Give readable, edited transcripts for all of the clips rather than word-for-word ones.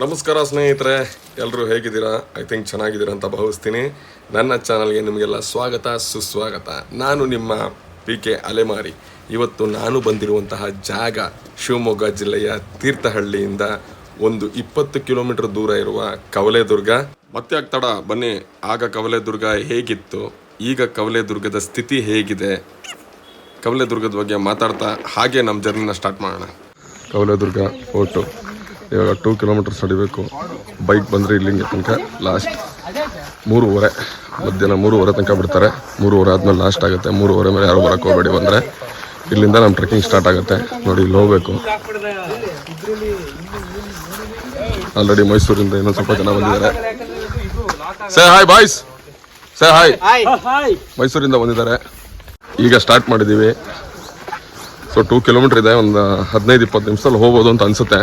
ನಮಸ್ಕಾರ ಸ್ನೇಹಿತರೆ, ಎಲ್ಲರೂ ಹೇಗಿದ್ದೀರಾ? ಐ ಥಿಂಕ್ ಚೆನ್ನಾಗಿದ್ದೀರಾ ಅಂತ ಭಾವಿಸ್ತೀನಿ. ನನ್ನ ಚಾನಲ್ಗೆ ನಿಮಗೆಲ್ಲ ಸ್ವಾಗತ ಸುಸ್ವಾಗತ. ನಾನು ನಿಮ್ಮ PK ಅಲೆಮಾರಿ. ಇವತ್ತು ನಾನು ಬಂದಿರುವಂತಹ ಜಾಗ ಶಿವಮೊಗ್ಗ ಜಿಲ್ಲೆಯ ತೀರ್ಥಹಳ್ಳಿಯಿಂದ ಒಂದು 20 ಕಿಲೋಮೀಟರ್ ದೂರ ಇರುವ ಕವಲೇದುರ್ಗ. ಮತ್ತೆ ಆಗ್ತಾಡ ಬನ್ನಿ, ಆಗ ಕವಲೇದುರ್ಗ ಹೇಗಿತ್ತು, ಈಗ ಕವಲೇದುರ್ಗದ ಸ್ಥಿತಿ ಹೇಗಿದೆ, ಕವಲೇದುರ್ಗದ ಬಗ್ಗೆ ಮಾತಾಡ್ತಾ ಹಾಗೆ ನಮ್ಮ ಜರ್ನಿನ ಸ್ಟಾರ್ಟ್ ಮಾಡೋಣ. ಕವಲೇದುರ್ಗ ಫೋರ್ಟು ಇವಾಗ 2 ಕಿಲೋಮೀಟರ್ಸ್ ನಡಿಬೇಕು. ಬೈಕ್ ಬಂದರೆ ಇಲ್ಲಿಂಗೆ ತನಕ ಲಾಸ್ಟ್ 3:30, ಮಧ್ಯಾಹ್ನ 3:30 ತನಕ ಬಿಡ್ತಾರೆ. 3:30 ಆದಮೇಲೆ ಲಾಸ್ಟ್ ಆಗುತ್ತೆ. 3:30 ಮೇಲೆ ಯಾರು ಬರೋಕ್ಕೆ ಹೋಗಬೇಡಿ. ಬಂದರೆ ಇಲ್ಲಿಂದ ನಮ್ಮ ಟ್ರೆಕ್ಕಿಂಗ್ ಸ್ಟಾರ್ಟ್ ಆಗುತ್ತೆ. ನೋಡಿ, ಇಲ್ಲಿ ಹೋಗಬೇಕು. ಆಲ್ರೆಡಿ ಮೈಸೂರಿಂದ ಇನ್ನೊಂದು ಸ್ವಲ್ಪ ಜನ ಬಂದಿದ್ದಾರೆ. Say hi boys, say hi. ಮೈಸೂರಿಂದ ಬಂದಿದ್ದಾರೆ. ಈಗ ಸ್ಟಾರ್ಟ್ ಮಾಡಿದ್ದೀವಿ. ಸೊ 2 ಕಿಲೋಮೀಟರ್ ಇದೆ. ಒಂದು 15-20 ನಿಮಿಷದಲ್ಲಿ ಹೋಗ್ಬೋದು ಅಂತ ಅನಿಸುತ್ತೆ.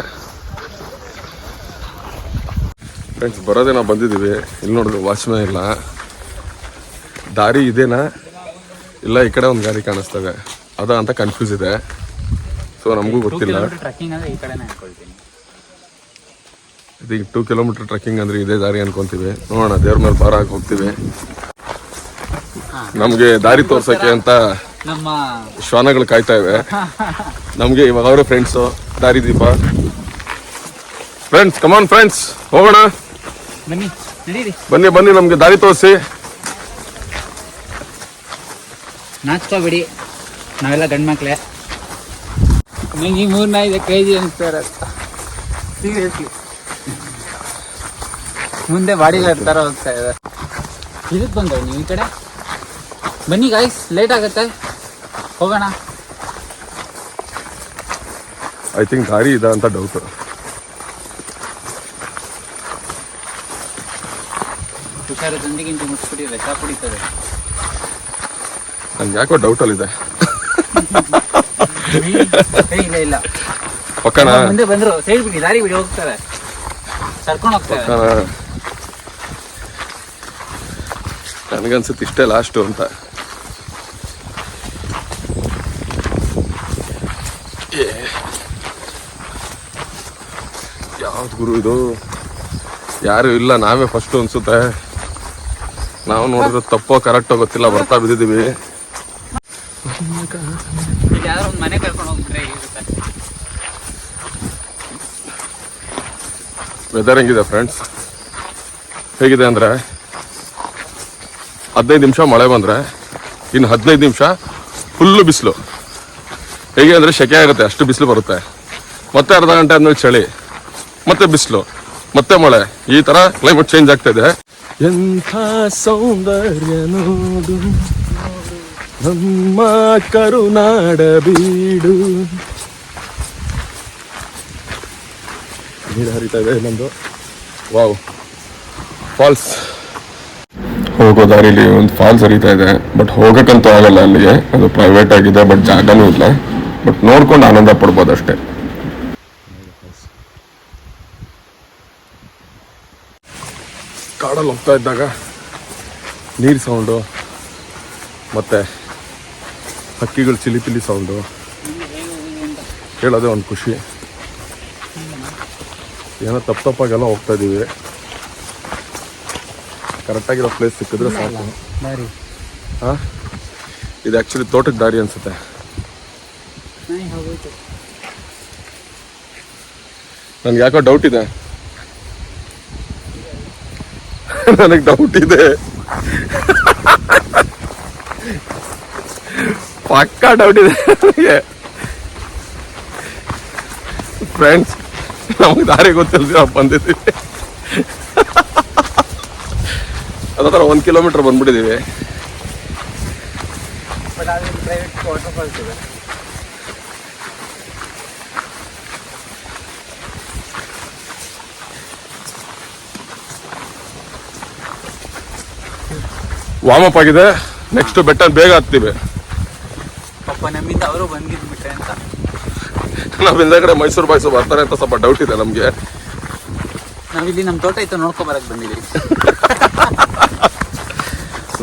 ಫ್ರೆಂಡ್ಸ್, ಬರೋದೇ ನಾವು ಬಂದಿದ್ದೀವಿ. ಇಲ್ಲಿ ನೋಡಿದ್ರೆ ವಾಚ್ಮ್ಯಾನ್ ಇಲ್ಲ. ದಾರಿ ಇದೇನಾ ಇಲ್ಲ ಈ ಕಡೆ ಒಂದು ಗಾಡಿ ಕಾಣಿಸ್ತದೆ ಅದ ಅಂತ ಕನ್ಫ್ಯೂಸ್ ಇದೆ. ಸೊ ನಮಗೂ ಗೊತ್ತಿಲ್ಲ. ಇದೀಗ 2 ಕಿಲೋಮೀಟರ್ ಟ್ರೆಕ್ಕಿಂಗ್ ಅಂದರೆ ಇದೇ ದಾರಿ ಅನ್ಕೊಂತೀವಿ. ನೋಡೋಣ, ದೇವ್ರ ಮೇಲೆ ಭಾರ ಹಾಕಿ ಹೋಗ್ತೀವಿ. ನಮಗೆ ದಾರಿ ತೋರ್ಸೋಕ್ಕೆ ಅಂತ ನಮ್ಮ ಶ್ವಾನಗಳು ಕಾಯ್ತಾ ಇವೆ. ನಮಗೆ ಇವಾಗ ಅವರೇ ಫ್ರೆಂಡ್ಸು, ದಾರಿ ದೀಪ. ಫ್ರೆಂಡ್ಸ್, ಕಮಾನ್ ಫ್ರೆಂಡ್ಸ್, ಹೋಗೋಣ. ಬನ್ನಿ ಬನ್ನಿ, ನಮ್ಗೆ ದಾರಿ ತೋರಿಸಿ. ನಾಚ್ಕೋಬಿಡಿ, ನಾವೆಲ್ಲ ಗಂಡು ಮಕ್ಳೆ. ನಂಗೆ 3-4 ಕೆಜಿ ಅನ್ಸ್ತಾರೆ ಸೀರಿಯಸ್ಲಿ. ಮುಂದೆ ಬಾಡಿ ತರ ಹೋಗ್ತಾ ಇದೆ. ಇದಕ್ಕೆ ಬಂದವು ನೀವು ಈ ಕಡೆ ಬನ್ನಿ ಗಾಯ್ಸ್, ಲೇಟ್ ಆಗುತ್ತೆ, ಹೋಗೋಣ. ಐ ಥಿಂಕ್ ದಾರಿ ಇದೆ ಅಂತ ಡೌಟ್. ಹುಷಾರು, ಗಂಡಿಗಿಂಟಿ ಮುಟ್ಸ್ಬಿಟ್ಟಿದೆ, ಚಾ ಕುಡಿತದೆ. ನನ್ಗೆ ಯಾಕೋ ಡೌಟಲ್ಲಿದೆ. ಇಲ್ಲ ಇಲ್ಲ, ಪಕ್ಕನ ಮುಂದೆ ಬಂದ್ರು ಸೈಡ್ ಬಿಡಿ, ದಾರಿ ಬಿಡಿ, ಹೋಗ್ತಾರೆ, ಸರ್ಕೊಂಡು ಹೋಗ್ತಾರೆ. ನನಗನ್ಸುತ್ತೆ ಇಷ್ಟೇ ಲಾಸ್ಟು ಅಂತ. ಯಾವ್ದು ಗುರು ಇದು? ಯಾರು ಇಲ್ಲ, ನಾವೇ ಫಸ್ಟು ಅನ್ಸುತ್ತೆ. ನಾವು ನೋಡಿದ್ರೆ ತಪ್ಪೋ ಕರೆಕ್ಟೋ ಗೊತ್ತಿಲ್ಲ, ಬರ್ತಾ ಬಿದ್ದಿದ್ದೀವಿ. ಯಾರೋ ಒಂದು ಮನೆ ಕರ್ಕೊಂಡು ಹೋಗ್ತಾರೆ. ವೆದರ್ ಹೆಂಗಿದೆ ಫ್ರೆಂಡ್ಸ್? ಹೇಗಿದೆ ಅಂದರೆ 15 ನಿಮಿಷ ಮಳೆ ಬಂದರೆ ಇನ್ನು 15 ನಿಮಿಷ ಫುಲ್ಲು ಬಿಸಿಲು. ಹೇಗೆ ಅಂದರೆ ಸೆಕೆ ಆಗುತ್ತೆ, ಅಷ್ಟು ಬಿಸಿಲು ಬರುತ್ತೆ. ಮತ್ತೆ ಅರ್ಧ ಗಂಟೆ ಆದಮೇಲೆ ಚಳಿ, ಮತ್ತೆ ಬಿಸಿಲು, ಮತ್ತೆ ಮಳೆ. ಈ ಥರ ಕ್ಲೈಮೇಟ್ ಚೇಂಜ್ ಆಗ್ತಾ ಇದೆ. ಎಂಥ ಸೌಂದರ್ಯ ನೋಡು ನಮ್ಮ ಕರುನಾಡ ಬೀಡು. ನೀರು ಹರಿತಾ ಇದೆ ಇಲ್ಲೊಂದು. Wow, falls. ಹೋಗೋ ದಾರಿಲಿ ಒಂದು ಫಾಲ್ಸ್ ಹರಿತಾ ಇದೆ. ಬಟ್ ಹೋಗಕ್ಕಂತೂ ಆಗಲ್ಲ ಅಲ್ಲಿಗೆ, ಅದು ಪ್ರೈವೇಟ್ ಆಗಿದೆ. ಬಟ್ ಜಾಗನೂ ಇಲ್ಲ. ಬಟ್ ನೋಡ್ಕೊಂಡು ಆನಂದ ಪಡ್ಬೋದು ಅಷ್ಟೇ. ಕಾಡಲ್ಲಿ ಹೋಗ್ತಾ ಇದ್ದಾಗ ನೀರು ಸೌಂಡು ಮತ್ತು ಹಕ್ಕಿಗಳು ಚಿಲಿಪಿಲಿ ಸೌಂಡು ಕೇಳೋದೇ ಒಂದು ಖುಷಿ. ಏನೋ ತಪ್ಪಾಗೆಲ್ಲ ಹೋಗ್ತಾ ಇದ್ದೀವಿ. ಕರೆಕ್ಟಾಗಿರೋ ಪ್ಲೇಸ್ ಸಿಕ್ಕಿದ್ರೆ ಸಾಕು. ಹಾಂ, ಇದು ಆ್ಯಕ್ಚುಲಿ ತೋಟಕ್ಕೆ ದಾರಿ ಅನಿಸುತ್ತೆ. ನನಗೆ ಯಾಕೋ ಡೌಟ್ ಇದೆ. ನನಗೆ ಡೌಟ್ ಇದೆ, ಪಕ್ಕಾ ಡೌಟ್ ಇದೆ ನನಗೆ. ಫ್ರೆಂಡ್ಸ್, ನಮಗೆ ದಾರಿ ಗೊತ್ತಿಲ್ಲ, ನಾವು ಬಂದಿದ್ದೀವಿ. ಅದರ 1 ಕಿಲೋಮೀಟರ್ ಬಂದ್ಬಿಟ್ಟಿದ್ದೀವಿ. ವಾರ್ಮಪ್ ಆಗಿದೆ. ನೆಕ್ಸ್ಟ್ ಬೆಟ್ಟ ಬೇಗ ಹತ್ತೀವಿ. ಪಾಪ ನಮ್ಮಿಂದ ಅವರು ಬಂದಿದ್ಬಿಟ್ರೆ ಅಂತ. ನಾವು ಹಿಂದೆ ಮೈಸೂರು ಬಾಯ್ಸು ಬರ್ತಾರೆ ಅಂತ ಸ್ವಲ್ಪ ಡೌಟ್ ಇದೆ ನಮಗೆ. ನಾವಿಲ್ಲಿ ನಮ್ಮ ತೋಟ ಇತ್ತು, ನೋಡ್ಕೊ ಬರಕ್ಕೆ ಬಂದಿದ್ದೀವಿ.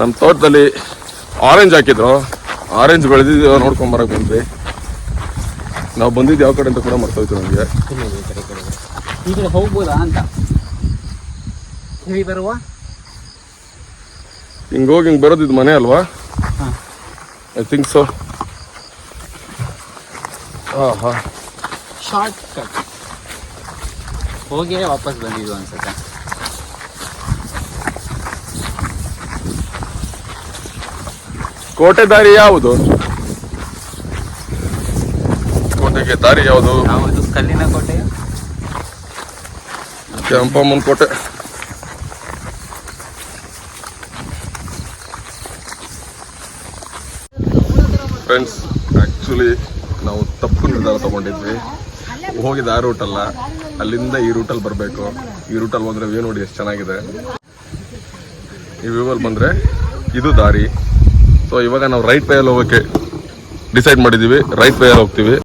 ನಮ್ಮ ತೋಟದಲ್ಲಿ ಆರೆಂಜ್ ಹಾಕಿದ್ರು, ಆರೆಂಜ್ ಬೆಳೆದಿದ್ದೀವಿ, ನೋಡ್ಕೊಂಬರಕ್ಕೆ ಬಂದ್ವಿ. ನಾವು ಬಂದಿದ್ದು ಯಾವ ಕಡೆ ಅಂತ ಕೂಡ ಮರ್ತೋಯ್ತು ನಮಗೆ. ಈ ಕಡೆ ಹೋಗ್ಬೋದಾ ಅಂತ ಹೇಳಿ ಬರುವ. ಹಿಂಗೆ ಹೋಗಿ ಹಿಂಗೆ ಬರೋದಿದ್ದು ಮನೆ ಅಲ್ವಾ? ಹಾಂ, ಐ ಥಿಂಕ್ ಸೊ. ಹಾಂ ಹಾಂ, ಶಾರ್ಟ್ ಕಟ್ ಹೋಗಿ ವಾಪಸ್ ಬಂದಿದ್ದು ಅನ್ಸುತ್ತೆ. ಕೋಟೆ ದಾರಿ ಯಾವುದು? ಕೋಟೆಗೆ ದಾರಿ ಯಾವುದು? ಯಾವುದು? ಕಲ್ಲಿನ ಕೋಟೆ, ಕೆಂಪಮ್ಮನ ಕೋಟೆ. ಫ್ರೆಂಡ್ಸ್, ಆ್ಯಕ್ಚುಲಿ ನಾವು ತಪ್ಪು ನಿರ್ಧಾರ ತಗೊಂಡಿದ್ವಿ. ಹೋಗಿದ್ದು ಆ ರೂಟಲ್ಲ, ಅಲ್ಲಿಂದ ಈ ರೂಟಲ್ಲಿ ಬರಬೇಕು. ಈ ರೂಟಲ್ಲಿ ಬಂದರೆ ವ್ಯೂ ನೋಡಿ ಎಷ್ಟು ಚೆನ್ನಾಗಿದೆ. ಈ ವ್ಯೂವಲ್ಲಿ ಬಂದರೆ ಇದು ದಾರಿ. ಸೊ ಇವಾಗ ನಾವು ರೈಟ್ ವೇಯಲ್ಲಿ ಹೋಗೋಕ್ಕೆ ಡಿಸೈಡ್ ಮಾಡಿದ್ದೀವಿ. ರೈಟ್ ವೇಯಲ್ಲಿ ಹೋಗ್ತೀವಿ.